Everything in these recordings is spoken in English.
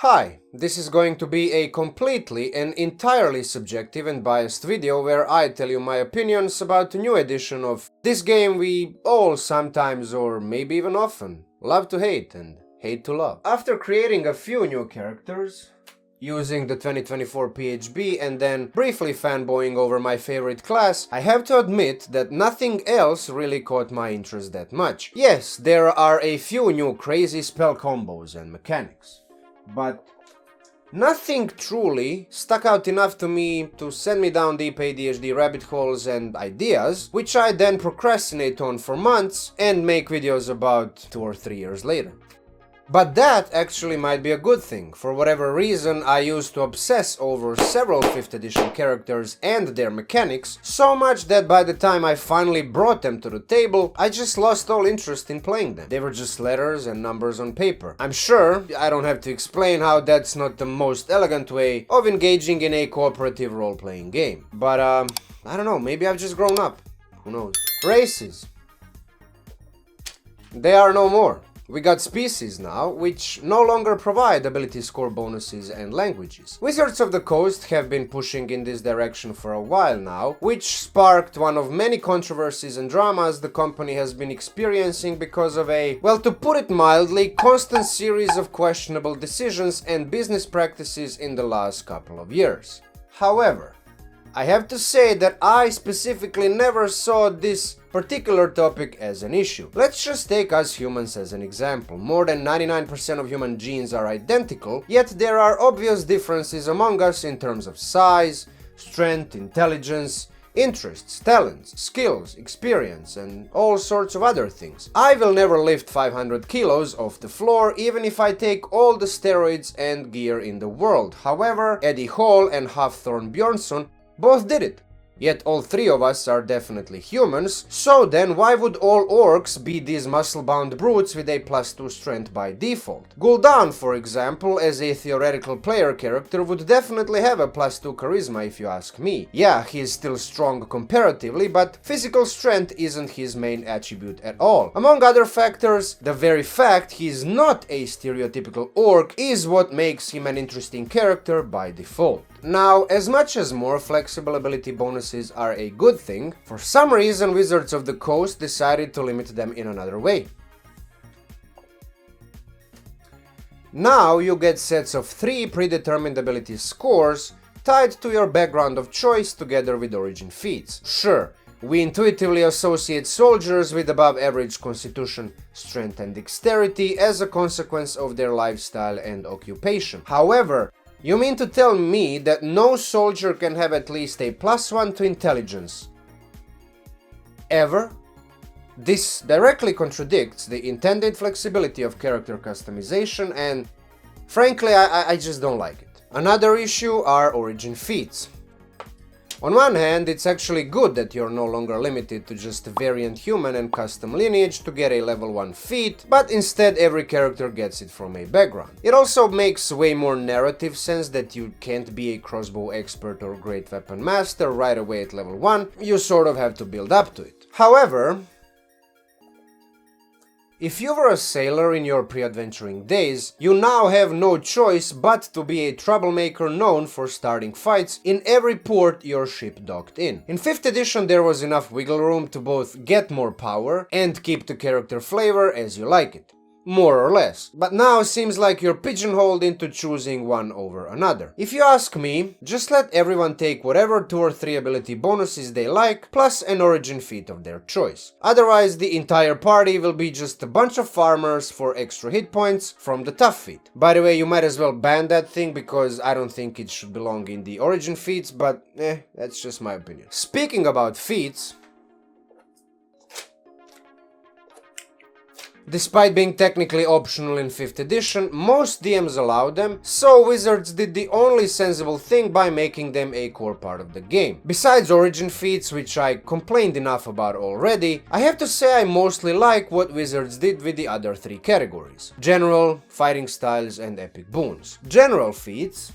Hi, this is going to be a completely and entirely subjective and biased video where I tell you my opinions about the new edition of this game we all sometimes, or maybe even often, love to hate and hate to love. After creating a few new characters, using the 2024 PHB and then briefly fanboying over my favorite class, I have to admit that nothing else really caught my interest that much. Yes, there are a few new crazy spell combos and mechanics, but nothing truly stuck out enough to me to send me down deep ADHD rabbit holes and ideas, which I then procrastinate on for months and make videos about 2 or 3 years later. But that actually might be a good thing. For whatever reason, I used to obsess over several 5th edition characters and their mechanics, so much that by the time I finally brought them to the table, I just lost all interest in playing them. They were just letters and numbers on paper. I'm sure I don't have to explain how that's not the most elegant way of engaging in a cooperative role-playing game. But I don't know, maybe I've just grown up. Who knows? Races. They are no more. We got species now, which no longer provide ability score bonuses and languages. Wizards of the Coast have been pushing in this direction for a while now, which sparked one of many controversies and dramas the company has been experiencing because of a, well, to put it mildly, constant series of questionable decisions and business practices in the last couple of years. However, I have to say that I specifically never saw this particular topic as an issue. Let's just take us humans as an example. More than 99% of human genes are identical, yet there are obvious differences among us in terms of size, strength, intelligence, interests, talents, skills, experience, and all sorts of other things. I will never lift 500 kilos off the floor even if I take all the steroids and gear in the world. However, Eddie Hall and Hafthorne Bjornsson both did it. Yet all three of us are definitely humans, so then why would all orcs be these muscle-bound brutes with a +2 strength by default? Gul'dan, for example, as a theoretical player character, would definitely have a +2 charisma if you ask me. Yeah, he is still strong comparatively, but physical strength isn't his main attribute at all. Among other factors, the very fact he is not a stereotypical orc is what makes him an interesting character by default. Now, as much as more flexible ability bonuses are a good thing, for some reason Wizards of the Coast decided to limit them in another way. Now you get sets of 3 predetermined ability scores tied to your background of choice together with origin feats. Sure, we intuitively associate soldiers with above average constitution, strength and dexterity as a consequence of their lifestyle and occupation. However, you mean to tell me that no soldier can have at least a +1 to intelligence? Ever? This directly contradicts the intended flexibility of character customization and, frankly, I just don't like it. Another issue are origin feats. On one hand, it's actually good that you're no longer limited to just variant human and custom lineage to get a level 1 feat, but instead every character gets it from a background. It also makes way more narrative sense that you can't be a crossbow expert or great weapon master right away at level 1, you sort of have to build up to it. However, if you were a sailor in your pre-adventuring days, you now have no choice but to be a troublemaker known for starting fights in every port your ship docked in. In 5th edition there was enough wiggle room to both get more power and keep the character flavor as you like it. More or less. But now it seems like you're pigeonholed into choosing one over another. If you ask me, just let everyone take whatever 2 or 3 ability bonuses they like, plus an origin feat of their choice. Otherwise, the entire party will be just a bunch of farmers for extra hit points from the tough feat. By the way, you might as well ban that thing because I don't think it should belong in the origin feats, but that's just my opinion. Speaking about feats, despite being technically optional in 5th edition, most DMs allow them, so Wizards did the only sensible thing by making them a core part of the game. Besides origin feats, which I complained enough about already, I have to say I mostly like what Wizards did with the other 3 categories: General, Fighting Styles and Epic Boons. General feats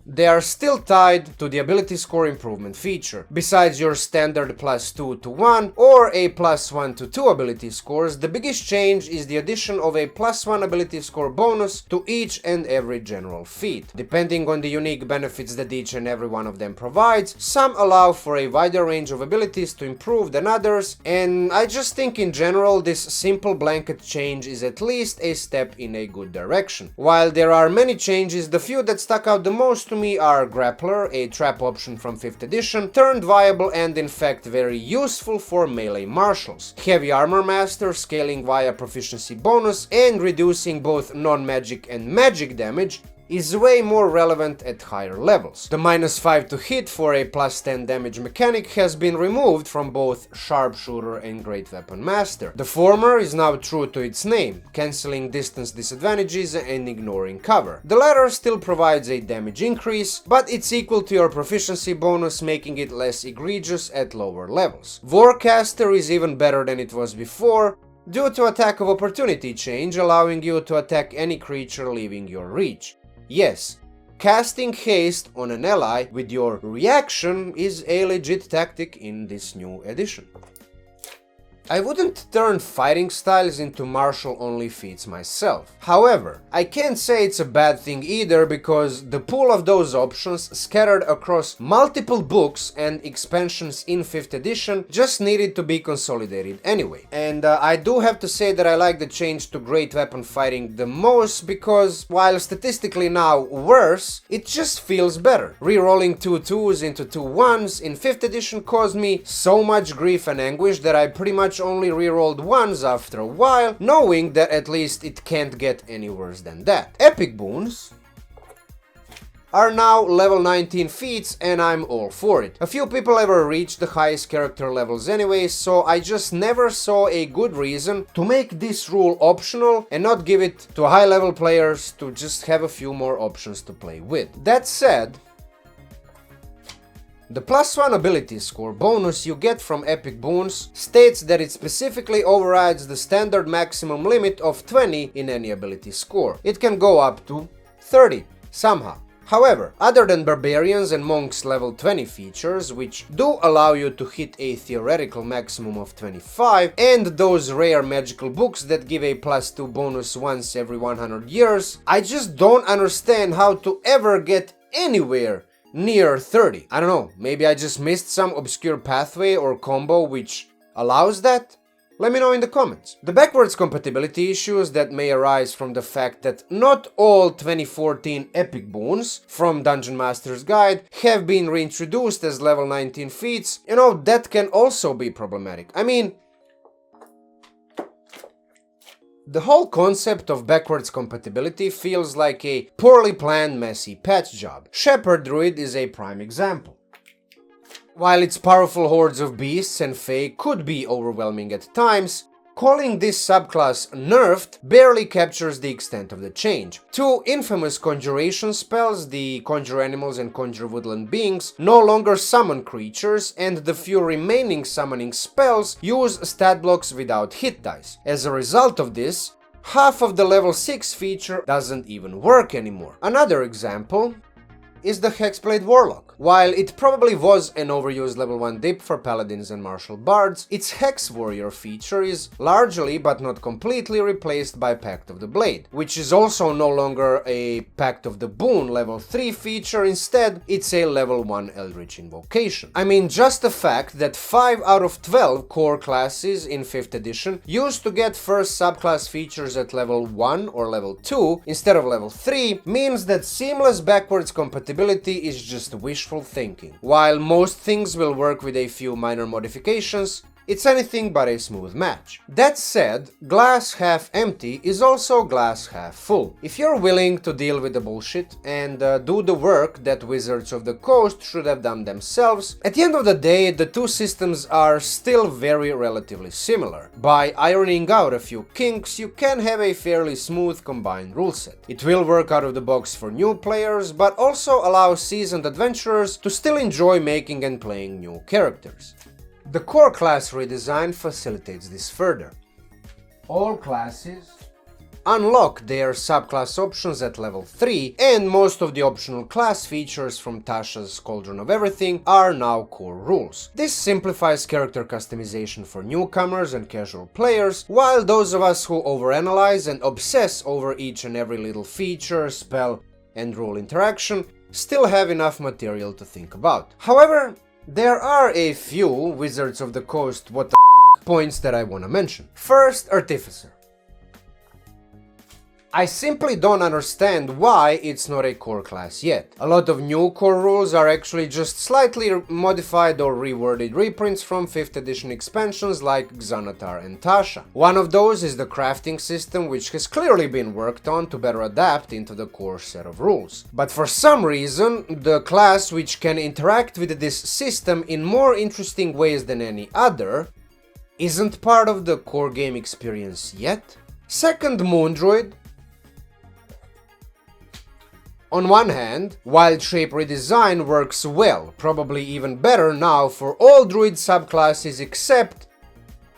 they are still tied to the ability score improvement feature. Besides your standard +2 to 1 or a +1 to 2 ability scores, the biggest change is the addition of a +1 ability score bonus to each and every general feat. Depending on the unique benefits that each and every one of them provides, some allow for a wider range of abilities to improve than others, and I just think in general this simple blanket change is at least a step in a good direction. While there are many changes, the few that stuck out the most to me are Grappler, a trap option from 5th edition, turned viable and in fact very useful for melee martials, Heavy Armor Master, scaling via proficiency bonus and reducing both non-magic and magic damage, is way more relevant at higher levels. The -5 to hit for a +10 damage mechanic has been removed from both Sharpshooter and Great Weapon Master. The former is now true to its name, cancelling distance disadvantages and ignoring cover. The latter still provides a damage increase, but it's equal to your proficiency bonus, making it less egregious at lower levels. Warcaster is even better than it was before, due to attack of opportunity change, allowing you to attack any creature leaving your reach. Yes, casting haste on an ally with your reaction is a legit tactic in this new edition. I wouldn't turn fighting styles into martial-only feats myself. However, I can't say it's a bad thing either, because the pool of those options scattered across multiple books and expansions in 5th edition just needed to be consolidated anyway. And I do have to say that I like the change to great weapon fighting the most, because while statistically now worse, it just feels better. Rerolling 2 2s into 2 1s in 5th edition caused me so much grief and anguish that I pretty much only rerolled 1s after a while, knowing that at least it can't get any worse than that. Epic boons are now level 19 feats, and I'm all for it. A few people ever reached the highest character levels anyway, so I just never saw a good reason to make this rule optional and not give it to high level players to just have a few more options to play with. That said, the +1 ability score bonus you get from Epic Boons states that it specifically overrides the standard maximum limit of 20 in any ability score. It can go up to 30 somehow. However, other than Barbarians and Monks level 20 features, which do allow you to hit a theoretical maximum of 25, and those rare magical books that give a +2 bonus once every 100 years, I just don't understand how to ever get anywhere near 30. I don't know, maybe I just missed some obscure pathway or combo which allows that? Let me know in the comments. The backwards compatibility issues that may arise from the fact that not all 2014 epic boons from Dungeon Master's Guide have been reintroduced as level 19 feats, that can also be problematic. I mean, the whole concept of backwards compatibility feels like a poorly planned, messy patch job. Shepherd Druid is a prime example. While its powerful hordes of beasts and fae could be overwhelming at times, calling this subclass nerfed barely captures the extent of the change. Two infamous conjuration spells, the Conjure Animals and Conjure Woodland Beings, no longer summon creatures, and the few remaining summoning spells use stat blocks without hit dice. As a result of this, half of the level 6 feature doesn't even work anymore. Another example is the Hexblade Warlock. While it probably was an overused level 1 dip for paladins and martial bards, its Hex Warrior feature is largely but not completely replaced by Pact of the Blade, which is also no longer a Pact of the Boon level 3 feature. Instead, it's a level 1 Eldritch Invocation. I mean, just the fact that 5 out of 12 core classes in 5th edition used to get first subclass features at level 1 or level 2 instead of level 3 means that seamless backwards compatibility is just wishful thinking. While most things will work with a few minor modifications, it's anything but a smooth match. That said, glass half empty is also glass half full. If you're willing to deal with the bullshit and do the work that Wizards of the Coast should have done themselves, at the end of the day, the two systems are still very relatively similar. By ironing out a few kinks, you can have a fairly smooth combined rule set. It will work out of the box for new players, but also allow seasoned adventurers to still enjoy making and playing new characters. The core class redesign facilitates this further. All classes unlock their subclass options at level 3, and most of the optional class features from Tasha's Cauldron of Everything are now core rules. This simplifies character customization for newcomers and casual players, while those of us who overanalyze and obsess over each and every little feature, spell, and rule interaction still have enough material to think about. However, there are a few Wizards of the Coast what the points that I want to mention. First, Artificer. I simply don't understand why it's not a core class yet. A lot of new core rules are actually just slightly modified or reworded reprints from 5th edition expansions like Xanatar and Tasha. One of those is the crafting system, which has clearly been worked on to better adapt into the core set of rules. But for some reason, the class which can interact with this system in more interesting ways than any other isn't part of the core game experience yet. Second, Moondruid. On one hand, Wild Shape redesign works well, probably even better now for all druid subclasses except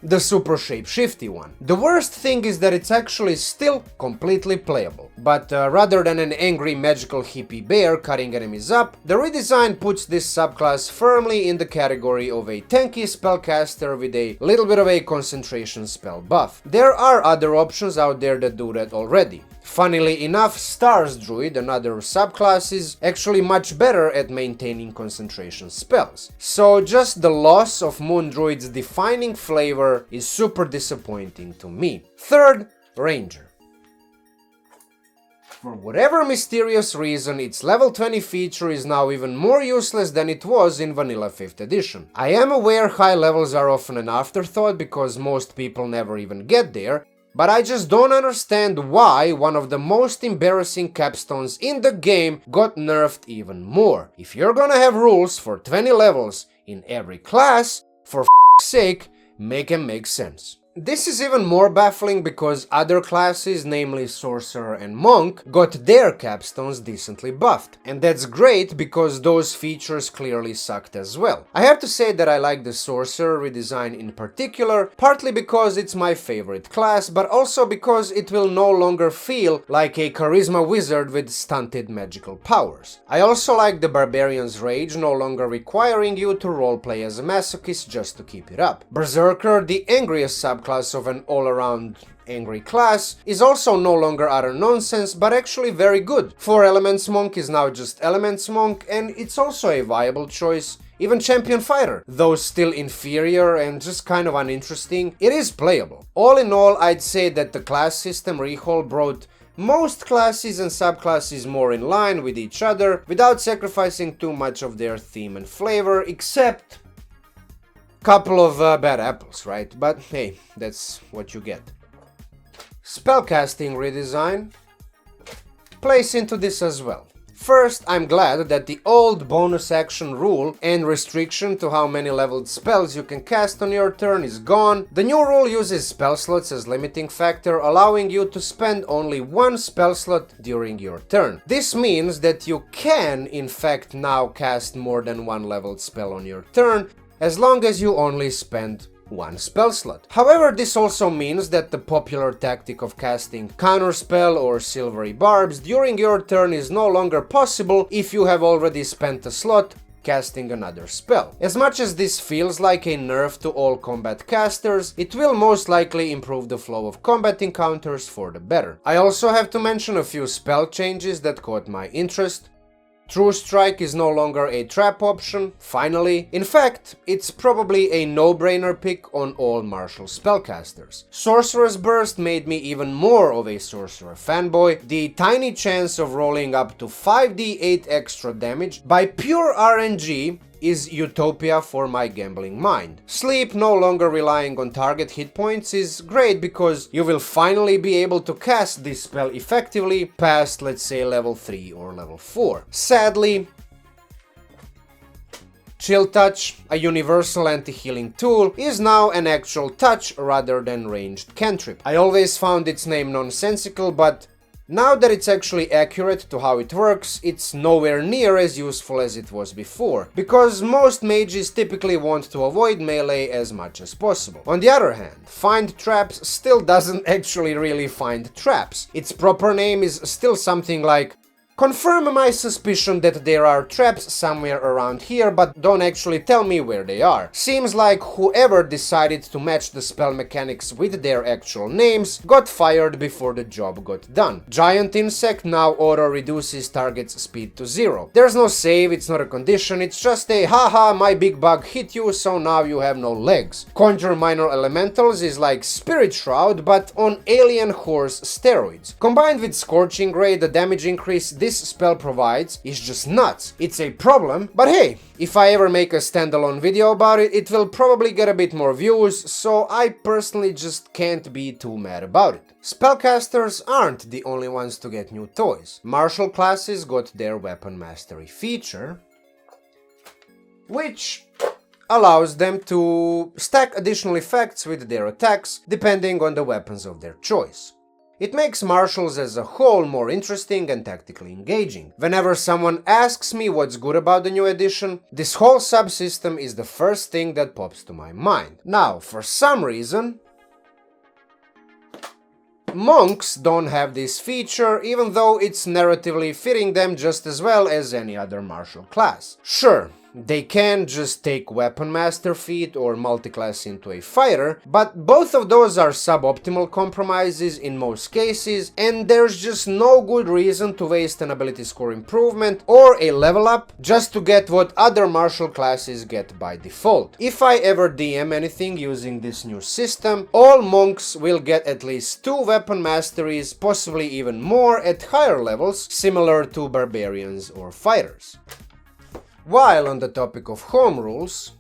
the super shapeshifty one. The worst thing is that it's actually still completely playable, but rather than an angry magical hippie bear cutting enemies up, the redesign puts this subclass firmly in the category of a tanky spellcaster with a little bit of a concentration spell buff. There are other options out there that do that already. Funnily enough, Stars Druid and other subclasses is actually much better at maintaining concentration spells. So just the loss of Moon Druid's defining flavor is super disappointing to me. Third, Ranger. For whatever mysterious reason, its level 20 feature is now even more useless than it was in vanilla 5th edition. I am aware high levels are often an afterthought because most people never even get there, but I just don't understand why one of the most embarrassing capstones in the game got nerfed even more. If you're gonna have rules for 20 levels in every class, for f***'s sake, make them make sense. This is even more baffling because other classes, namely Sorcerer and Monk, got their capstones decently buffed. And that's great because those features clearly sucked as well. I have to say that I like the Sorcerer redesign in particular, partly because it's my favorite class, but also because it will no longer feel like a charisma wizard with stunted magical powers. I also like the Barbarian's Rage no longer requiring you to roleplay as a masochist just to keep it up. Berserker, the angriest subclass of an all-around angry class, is also no longer utter nonsense, but actually very good. 4 Elements Monk is now just Elements Monk, and it's also a viable choice. Even Champion Fighter, though still inferior and just kind of uninteresting, it is playable. All in all, I'd say that the class system rehaul brought most classes and subclasses more in line with each other, without sacrificing too much of their theme and flavor, except couple of bad apples, right? But hey, that's what you get. Spellcasting redesign plays into this as well. First, I'm glad that the old bonus action rule and restriction to how many leveled spells you can cast on your turn is gone. The new rule uses spell slots as limiting factor, allowing you to spend only 1 spell slot during your turn. This means that you can, in fact, now cast more than 1 leveled spell on your turn, as long as you only spend 1 spell slot. However, this also means that the popular tactic of casting Counterspell or Silvery Barbs during your turn is no longer possible if you have already spent a slot casting another spell. As much as this feels like a nerf to all combat casters, it will most likely improve the flow of combat encounters for the better. I also have to mention a few spell changes that caught my interest. True Strike is no longer a trap option, finally. In fact, it's probably a no-brainer pick on all martial spellcasters. Sorcerer's Burst made me even more of a Sorcerer fanboy. The tiny chance of rolling up to 5d8 extra damage by pure RNG is utopia for my gambling mind. Sleep, no longer relying on target hit points, is great because you will finally be able to cast this spell effectively past, let's say, level 3 or level 4. Sadly, Chill Touch, a universal anti-healing tool, is now an actual touch rather than ranged cantrip. I always found its name nonsensical, but Now that it's actually accurate to how it works, it's nowhere near as useful as it was before, because most mages typically want to avoid melee as much as possible. On the other hand, find traps still doesn't actually really find traps. Its proper name is still something like confirm my suspicion that there are traps somewhere around here, but don't actually tell me where they are. Seems like whoever decided to match the spell mechanics with their actual names got fired before the job got done. Giant insect now auto reduces target's speed to 0. There's no save, it's not a condition, it's just a haha my big bug hit you so now you have no legs. Conjure minor elementals is like Spirit Shroud but on alien horse steroids. Combined with Scorching Ray, the damage increase this spell provides is just nuts. It's a problem, but hey, if I ever make a standalone video about it, it will probably get a bit more views, so I personally just can't be too mad about it. Spellcasters aren't the only ones to get new toys. Martial classes got their Weapon Mastery feature, which allows them to stack additional effects with their attacks depending on the weapons of their choice. It makes martials as a whole more interesting and tactically engaging. Whenever someone asks me what's good about the new edition, this whole subsystem is the first thing that pops to my mind. Now, for some reason, monks don't have this feature, even though it's narratively fitting them just as well as any other martial class. Sure, they can just take Weapon Master feat or multiclass into a fighter, but both of those are suboptimal compromises in most cases, and there's just no good reason to waste an ability score improvement or a level up just to get what other martial classes get by default. If I ever DM anything using this new system, all monks will get at least 2 weapon masteries, possibly even more at higher levels, similar to barbarians or fighters. While on the topic of home rules,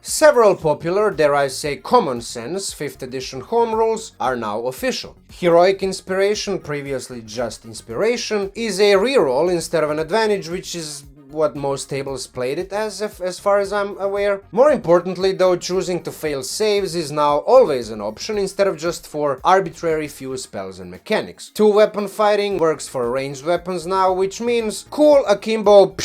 several popular, dare I say common sense, 5th edition home rules are now official. Heroic Inspiration, previously just Inspiration, is a reroll instead of an advantage, which is what most tables played it as far as I'm aware. More importantly though, choosing to fail saves is now always an option instead of just for arbitrary few spells and mechanics. 2-weapon fighting works for ranged weapons now, which means cool akimbo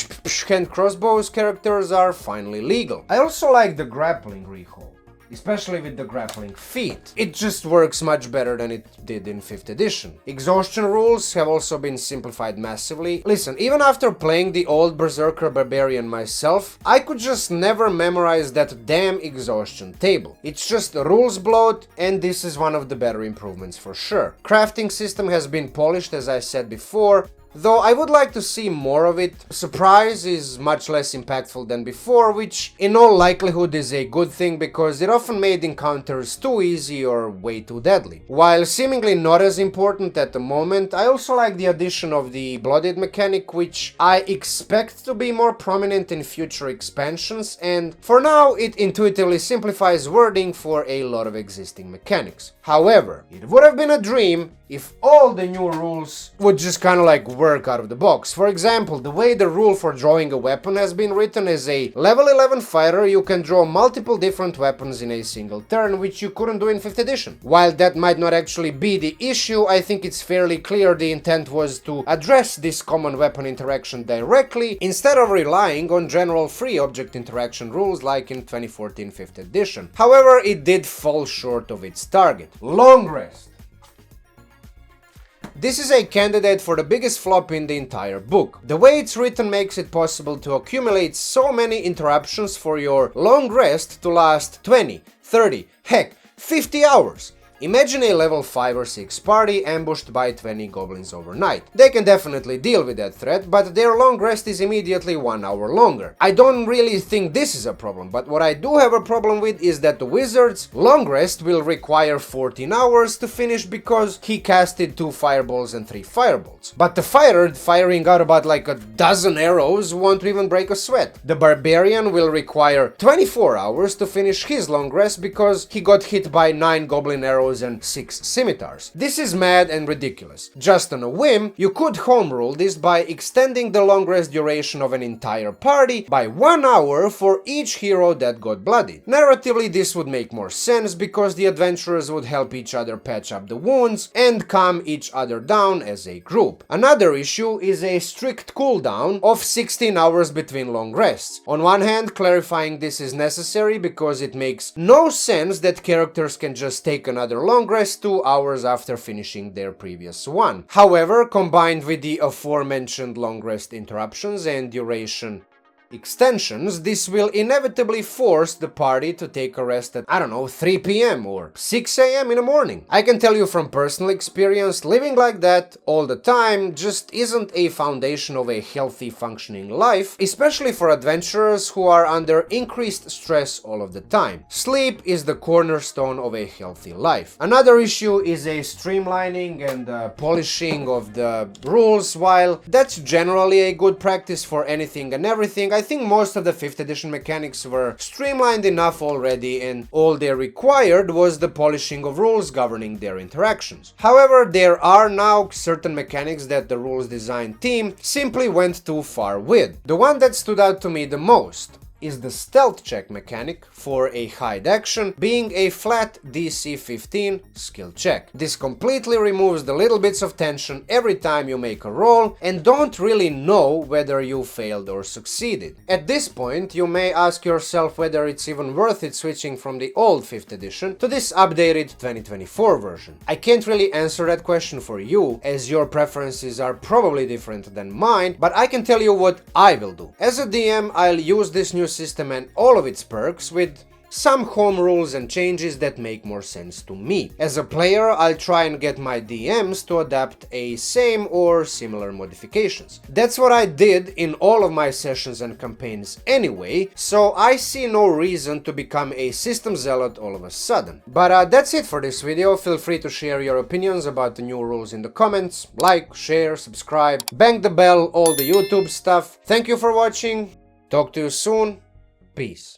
hand crossbows characters are finally legal. I also like the grappling reroll, especially with the grappling feat. It just works much better than it did in 5th edition. Exhaustion rules have also been simplified massively. Listen, even after playing the old Berserker Barbarian myself, I could just never memorize that damn exhaustion table. It's just a rules bloat, and this is one of the better improvements for sure. Crafting system has been polished, as I said before, though I would like to see more of it. Surprise is much less impactful than before, which in all likelihood is a good thing because it often made encounters too easy or way too deadly. While seemingly not as important at the moment, I also like the addition of the blooded mechanic, which I expect to be more prominent in future expansions, and for now it intuitively simplifies wording for a lot of existing mechanics. However, it would have been a dream if all the new rules would just kind of like work out of the box. For example, the way the rule for drawing a weapon has been written: as a level 11 fighter, you can draw multiple different weapons in a single turn, which you couldn't do in 5th edition. While that might not actually be the issue, I think it's fairly clear the intent was to address this common weapon interaction directly, instead of relying on general free object interaction rules like in 2014 5th edition. However, it did fall short of its target. Long rest. This is a candidate for the biggest flop in the entire book. The way it's written makes it possible to accumulate so many interruptions for your long rest to last 20, 30, heck, 50 hours. Imagine a level 5 or 6 party ambushed by 20 goblins overnight. They can definitely deal with that threat, but their long rest is immediately 1 hour longer. I don't really think this is a problem, but what I do have a problem with is that the wizard's long rest will require 14 hours to finish because he casted 2 fireballs and 3 firebolts. But the fighter firing out about like a dozen arrows won't even break a sweat. The barbarian will require 24 hours to finish his long rest because he got hit by 9 goblin arrows arrows and 6 scimitars. This is mad and ridiculous. Just on a whim, you could home rule this by extending the long rest duration of an entire party by 1 hour for each hero that got bloodied. Narratively, this would make more sense because the adventurers would help each other patch up the wounds and calm each other down as a group. Another issue is a strict cooldown of 16 hours between long rests. On one hand, clarifying this is necessary because it makes no sense that characters can just take another long rest 2 hours after finishing their previous one. However, combined with the aforementioned long rest interruptions and duration extensions, this will inevitably force the party to take a rest at, I don't know, 3 p.m. or 6 a.m. in the morning. I can tell you from personal experience, living like that all the time just isn't a foundation of a healthy functioning life, especially for adventurers who are under increased stress all of the time. Sleep is the cornerstone of a healthy life. Another issue is a streamlining and polishing of the rules. While that's generally a good practice for anything and everything, I think most of the 5th edition mechanics were streamlined enough already, and all they required was the polishing of rules governing their interactions. However, there are now certain mechanics that the rules design team simply went too far with. The one that stood out to me the most is the stealth check mechanic for a hide action being a flat DC 15 skill check. This completely removes the little bits of tension every time you make a roll and don't really know whether you failed or succeeded. At this point, you may ask yourself whether it's even worth it switching from the old 5th edition to this updated 2024 version. I can't really answer that question for you, as your preferences are probably different than mine, but I can tell you what I will do. As a DM, I'll use this new system and all of its perks with some home rules and changes that make more sense to me. As a player, I'll try and get my DMs to adapt a same or similar modifications. That's what I did in all of my sessions and campaigns anyway, so I see no reason to become a system zealot all of a sudden. But that's it for this video. Feel free to share your opinions about the new rules in the comments. Like, share, subscribe, bang the bell, all the YouTube stuff. Thank you for watching. Talk to you soon. Peace.